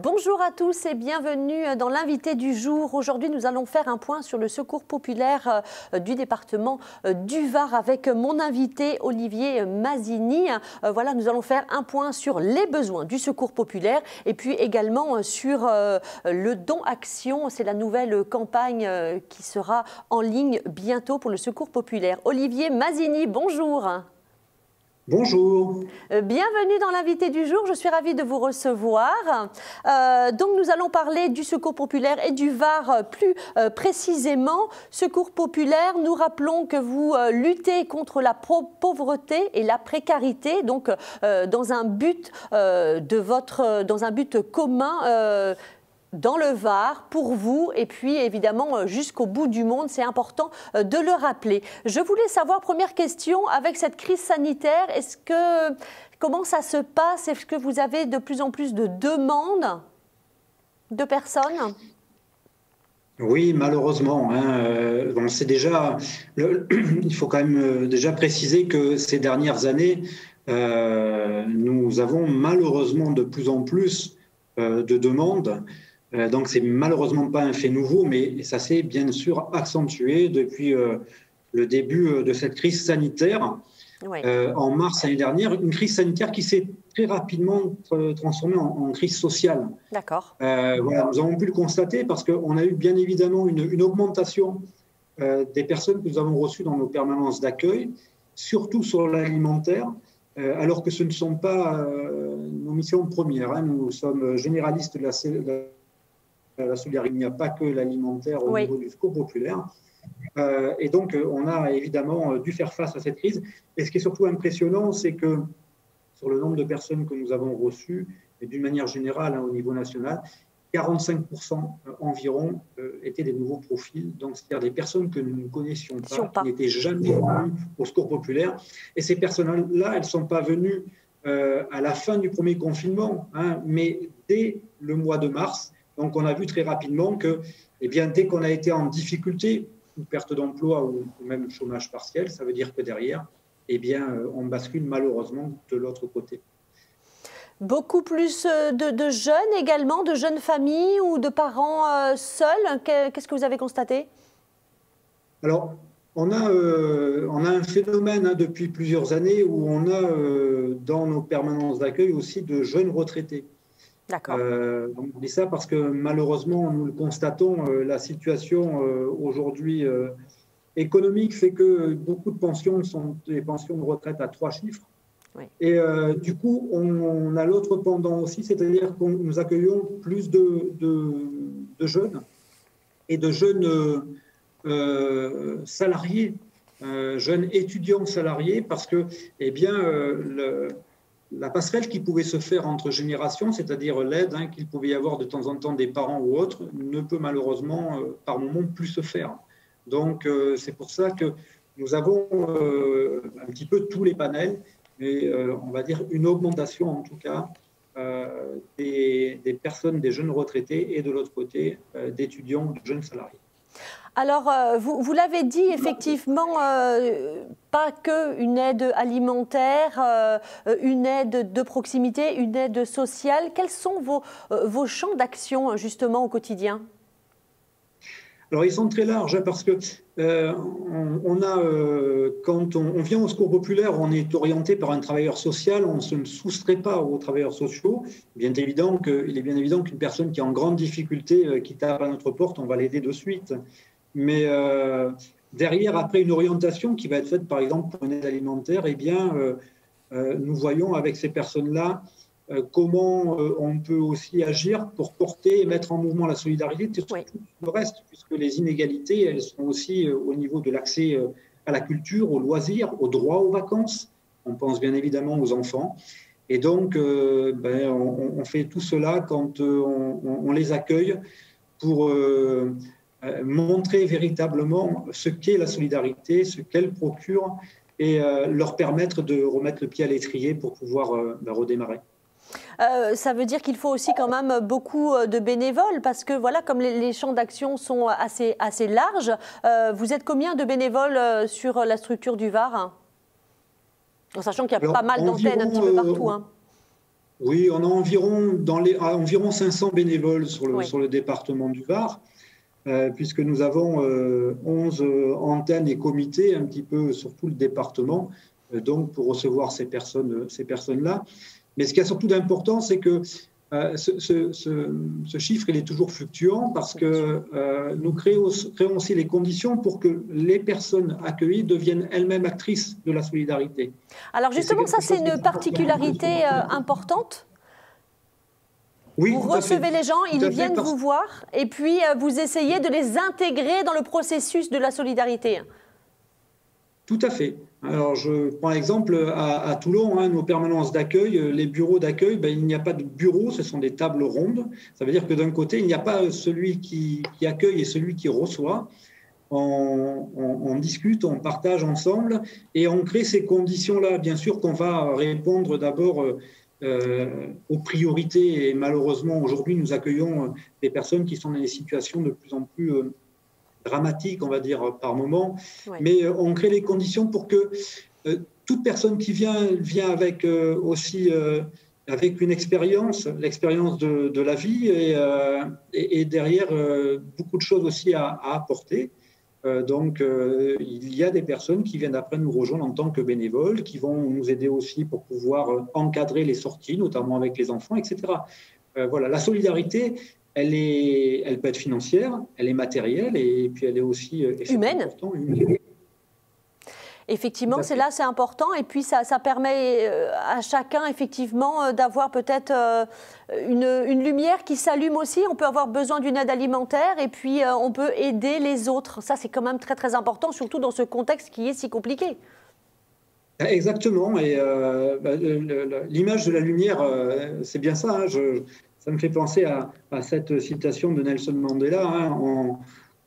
Bonjour à tous et bienvenue dans l'invité du jour. Aujourd'hui, nous allons faire un point sur le secours populaire du département du Var avec mon invité Olivier Masini. Voilà, nous allons faire un point sur les besoins du secours populaire et puis également sur le don action. C'est la nouvelle campagne qui sera en ligne bientôt pour le secours populaire. Olivier Masini, bonjour. Bonjour. Bienvenue dans l'invité du jour, je suis ravie de vous recevoir. Donc nous allons parler du secours populaire et du Var plus précisément. Secours populaire, nous rappelons que vous luttez contre la pauvreté et la précarité, donc dans un but commun. Dans le Var, pour vous, et puis évidemment jusqu'au bout du monde, c'est important de le rappeler. Je voulais savoir, première question, avec cette crise sanitaire, comment ça se passe? Est-ce que vous avez de plus en plus de demandes de personnes? Oui, malheureusement. Bon, c'est déjà, il faut quand même déjà préciser que ces dernières années, nous avons malheureusement de plus en plus de demandes. Donc, c'est malheureusement pas un fait nouveau, mais ça s'est bien sûr accentué depuis le début de cette crise sanitaire. Oui. En mars l'année dernière, une crise sanitaire qui s'est très rapidement transformée en crise sociale. D'accord. Voilà, nous avons pu le constater parce qu'on a eu bien évidemment une augmentation des personnes que nous avons reçues dans nos permanences d'accueil, surtout sur l'alimentaire. Alors que ce ne sont pas nos missions premières. Nous sommes généralistes de la solidarité. Il n'y a pas que l'alimentaire au niveau du secours populaire. Et donc, on a évidemment dû faire face à cette crise. Et ce qui est surtout impressionnant, c'est que sur le nombre de personnes que nous avons reçues, et d'une manière générale au niveau national, 45% environ étaient des nouveaux profils, donc c'est-à-dire des personnes que nous ne connaissions pas, qui n'étaient jamais venues au secours populaire. Et ces personnes-là, elles ne sont pas venues à la fin du premier confinement, mais dès le mois de mars. Donc on a vu très rapidement que dès qu'on a été en difficulté, ou perte d'emploi ou même chômage partiel, ça veut dire que derrière, on bascule malheureusement de l'autre côté. Beaucoup plus de jeunes également, de jeunes familles ou de parents seuls. Qu'est-ce que vous avez constaté? Alors, on a un phénomène depuis plusieurs années où on a dans nos permanences d'accueil aussi de jeunes retraités. D'accord. Donc, je dis ça parce que malheureusement, nous le constatons, la situation aujourd'hui économique fait que beaucoup de pensions sont des pensions de retraite à 3 chiffres. Oui. Et du coup, on a l'autre pendant aussi, c'est-à-dire que nous accueillons plus de jeunes et de jeunes salariés, jeunes étudiants salariés, parce que la passerelle qui pouvait se faire entre générations, c'est-à-dire l'aide qu'il pouvait y avoir de temps en temps des parents ou autres, ne peut malheureusement par moment plus se faire. Donc c'est pour ça que nous avons un petit peu tous les panels, mais on va dire une augmentation en tout cas des personnes, des jeunes retraités et de l'autre côté d'étudiants, de jeunes salariés. Alors, vous l'avez dit, effectivement, pas qu'une aide alimentaire, une aide de proximité, une aide sociale. Quels sont vos champs d'action, justement, au quotidien? Alors, ils sont très larges parce que quand on vient au secours populaire, on est orienté par un travailleur social, on ne se soustrait pas aux travailleurs sociaux. Il est bien évident qu'une personne qui est en grande difficulté, qui tape à notre porte, on va l'aider de suite. Mais derrière, après une orientation qui va être faite, par exemple, pour une aide alimentaire, nous voyons avec ces personnes-là comment on peut aussi agir pour porter et mettre en mouvement la solidarité sur tout le reste, puisque les inégalités, elles sont aussi au niveau de l'accès à la culture, aux loisirs, au droit aux vacances. On pense bien évidemment aux enfants. Et donc, on fait tout cela quand on les accueille pour montrer véritablement ce qu'est la solidarité, ce qu'elle procure et leur permettre de remettre le pied à l'étrier pour pouvoir redémarrer. Ça veut dire qu'il faut aussi quand même beaucoup de bénévoles parce que voilà, comme les champs d'action sont assez larges, vous êtes combien de bénévoles sur la structure du Var? En sachant qu'il y a pas mal d'antennes un petit peu partout. Oui, on a environ 500 bénévoles sur le département du Var, puisque nous avons 11 antennes et comités un petit peu sur tout le département, donc pour recevoir ces personnes-là. Mais ce qui est surtout d'important, c'est que ce chiffre, il est toujours fluctuant parce que nous créons aussi les conditions pour que les personnes accueillies deviennent elles-mêmes actrices de la solidarité. Alors justement, ça c'est une particularité importante. Oui, vous recevez les gens, ils viennent vous voir et puis vous essayez de les intégrer dans le processus de la solidarité. Tout à fait. Alors, je prends l'exemple à Toulon, nos permanences d'accueil, les bureaux d'accueil, il n'y a pas de bureau, ce sont des tables rondes. Ça veut dire que d'un côté, il n'y a pas celui qui accueille et celui qui reçoit. On discute, on partage ensemble et on crée ces conditions-là. Bien sûr qu'on va répondre d'abord aux priorités et malheureusement, aujourd'hui, nous accueillons des personnes qui sont dans des situations de plus en plus dramatique, on va dire, par moment. Ouais. Mais on crée les conditions pour que toute personne qui vient avec aussi avec une expérience, l'expérience de la vie et derrière beaucoup de choses aussi à apporter. Donc, il y a des personnes qui viennent après nous rejoindre en tant que bénévoles, qui vont nous aider aussi pour pouvoir encadrer les sorties, notamment avec les enfants, etc. Voilà, la solidarité, elle peut être financière, elle est matérielle et puis elle est aussi humaine. Effectivement, c'est important et puis ça permet à chacun effectivement d'avoir peut-être une lumière qui s'allume aussi. On peut avoir besoin d'une aide alimentaire et puis on peut aider les autres. Ça, c'est quand même très très important, surtout dans ce contexte qui est si compliqué. Exactement. Et l'image de la lumière, c'est bien ça. Ça me fait penser à cette citation de Nelson Mandela.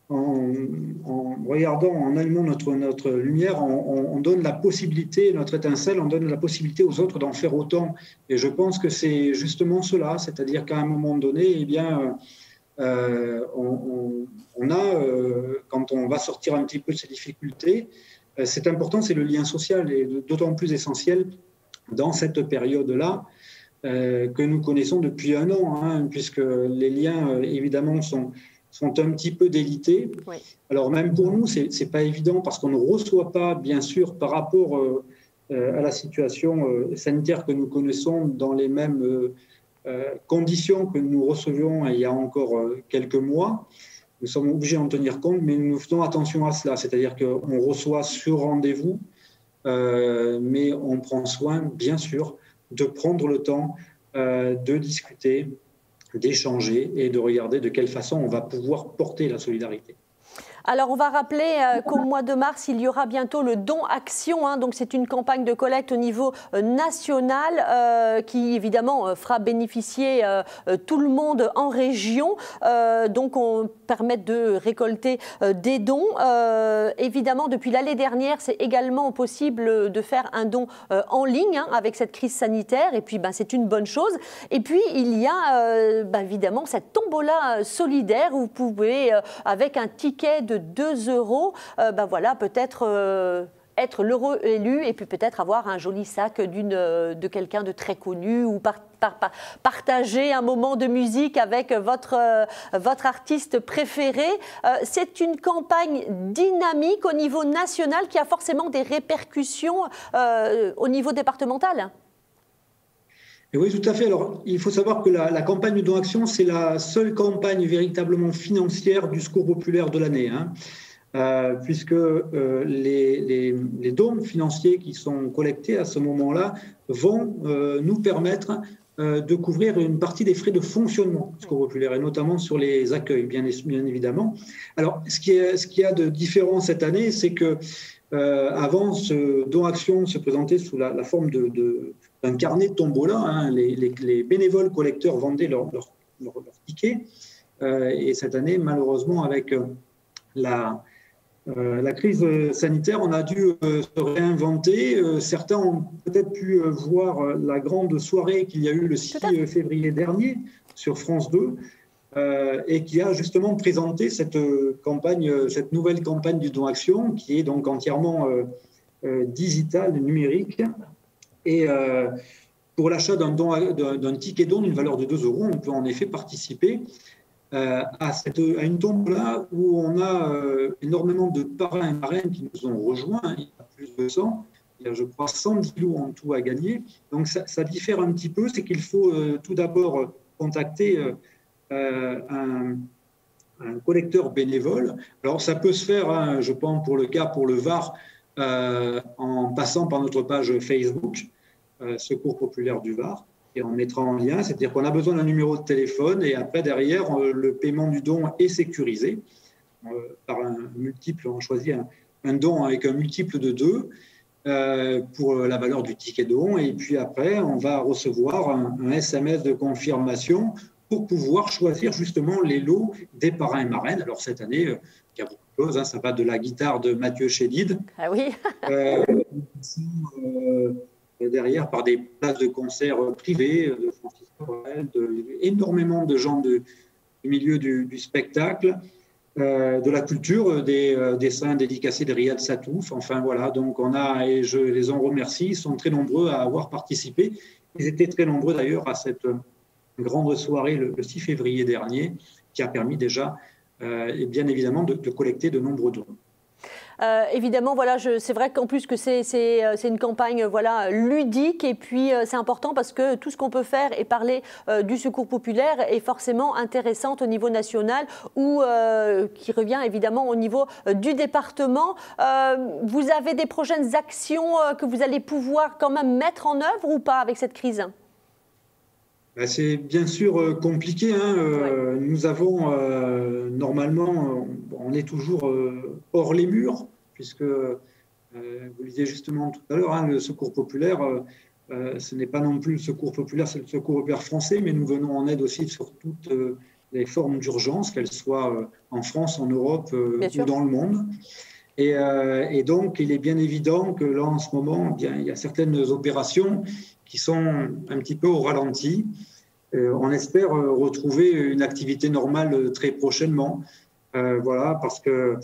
En regardant, en allumant notre lumière, on donne la possibilité, notre étincelle, on donne la possibilité aux autres d'en faire autant. Et je pense que c'est justement cela, c'est-à-dire qu'à un moment donné, eh bien, quand on va sortir un petit peu de ces difficultés, c'est important, c'est le lien social et d'autant plus essentiel dans cette période-là que nous connaissons depuis un an, puisque les liens, évidemment, sont un petit peu délités. Oui. Alors même pour nous, c'est pas évident parce qu'on ne reçoit pas, bien sûr, par rapport à la situation sanitaire que nous connaissons dans les mêmes conditions que nous recevions il y a encore quelques mois. Nous sommes obligés d'en tenir compte, mais nous faisons attention à cela. C'est-à-dire qu'on reçoit sur rendez-vous, mais on prend soin, bien sûr, de prendre le temps de discuter, d'échanger et de regarder de quelle façon on va pouvoir porter la solidarité. Alors, on va rappeler qu'au mois de mars, il y aura bientôt le Don Action. Donc, c'est une campagne de collecte au niveau national qui, évidemment, fera bénéficier tout le monde en région. Donc, on permet de récolter des dons. Évidemment, depuis l'année dernière, c'est également possible de faire un don en ligne avec cette crise sanitaire. Et puis, c'est une bonne chose. Et puis, il y a évidemment cette tombola solidaire où vous pouvez, avec un ticket de 2 €, voilà, peut-être être l'heureux élu et puis peut-être avoir un joli sac de quelqu'un de très connu ou partager un moment de musique avec votre artiste préféré. C'est une campagne dynamique au niveau national qui a forcément des répercussions au niveau départemental. Et oui, tout à fait. Alors, il faut savoir que la campagne de Don Action, c'est la seule campagne véritablement financière du Secours populaire de l'année, puisque les dons financiers qui sont collectés à ce moment-là vont nous permettre de couvrir une partie des frais de fonctionnement du Secours populaire, et notamment sur les accueils, bien évidemment. Alors, ce qu'il y a de différent cette année, c'est que avant, ce Don Action se présentait sous la forme d'un carnet de tombola. Les bénévoles collecteurs vendaient leurs tickets. Et cette année, malheureusement, avec la crise sanitaire, on a dû se réinventer. Certains ont peut-être pu voir la grande soirée qu'il y a eu le 6 février dernier sur France 2 et qui a justement présenté cette nouvelle campagne du Don Action qui est donc entièrement digitale, numérique. Et pour l'achat d'un ticket don d'une valeur de 2 €, on peut en effet participer à une tombola où on a énormément de parrains et marraines qui nous ont rejoints. Il y a plus de 100. Il y a, je crois, 110 lots en tout à gagner. Donc, ça diffère un petit peu. C'est qu'il faut tout d'abord contacter un collecteur bénévole. Alors, ça peut se faire, hein, je pense, pour le Var, en passant par notre page Facebook, Secours populaire du Var, et on mettra en lien. C'est-à-dire qu'on a besoin d'un numéro de téléphone et après, derrière, le paiement du don est sécurisé par un multiple. On choisit un don avec un multiple de 2 pour la valeur du ticket don. Et puis après, on va recevoir un SMS de confirmation pour pouvoir choisir justement les lots des parrains et marraines. Alors cette année, il y a beaucoup de choses. Hein. Ça va de la guitare de Mathieu Chédid. Ah oui. Derrière, par des places de concert privées de Francis Cabrel, énormément de gens du milieu du spectacle, de la culture, des dessins dédicacés de Riyad Satouf. Enfin voilà, donc et je les en remercie, ils sont très nombreux à avoir participé. Ils étaient très nombreux d'ailleurs à cette grande soirée le 6 février dernier, qui a permis déjà, et bien évidemment, de collecter de nombreux dons. Évidemment, voilà, c'est vrai qu'en plus que c'est une campagne voilà, ludique et puis c'est important parce que tout ce qu'on peut faire et parler du secours populaire est forcément intéressante au niveau national ou qui revient évidemment au niveau du département. Vous avez des prochaines actions que vous allez pouvoir quand même mettre en œuvre ou pas avec cette crise ? C'est bien sûr compliqué. Hein. Ouais. Nous avons, normalement, on est toujours hors les murs, puisque, vous le disiez justement tout à l'heure, hein, le secours populaire, ce n'est pas non plus le secours populaire, c'est le secours populaire français, mais nous venons en aide aussi sur toutes les formes d'urgence, qu'elles soient en France, en Europe ou dans le monde. Et donc, il est bien évident que là, en ce moment, bien, il y a certaines opérations qui sont un petit peu au ralenti. On espère retrouver une activité normale très prochainement. Voilà, parce que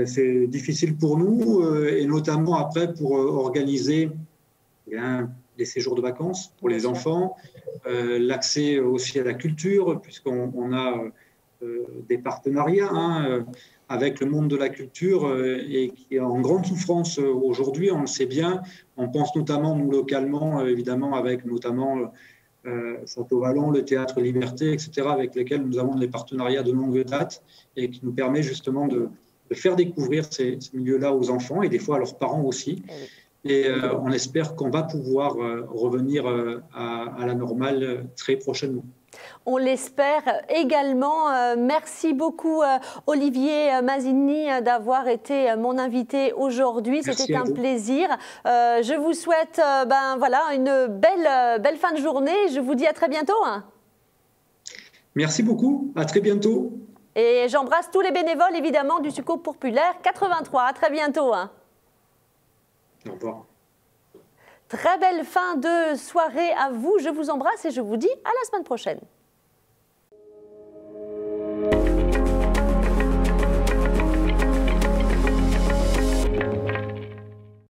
c'est difficile pour nous, et notamment après pour organiser les séjours de vacances pour les enfants, l'accès aussi à la culture, puisqu'on a des partenariats avec le monde de la culture et qui est en grande souffrance aujourd'hui, on le sait bien. On pense notamment, nous, localement, évidemment, avec notamment Château-Vallon, le Théâtre Liberté, etc., avec lesquels nous avons des partenariats de longue date et qui nous permet justement de faire découvrir ces milieux-là aux enfants et des fois à leurs parents aussi. Et on espère qu'on va pouvoir revenir à la normale très prochainement. On l'espère également. Merci beaucoup Olivier Masini d'avoir été mon invité aujourd'hui. C'était un plaisir. Je vous souhaite voilà, une belle fin de journée. Je vous dis à très bientôt. Merci beaucoup. À très bientôt. Et j'embrasse tous les bénévoles évidemment du Secours populaire 83. À très bientôt. Au revoir. Très belle fin de soirée à vous. Je vous embrasse et je vous dis à la semaine prochaine.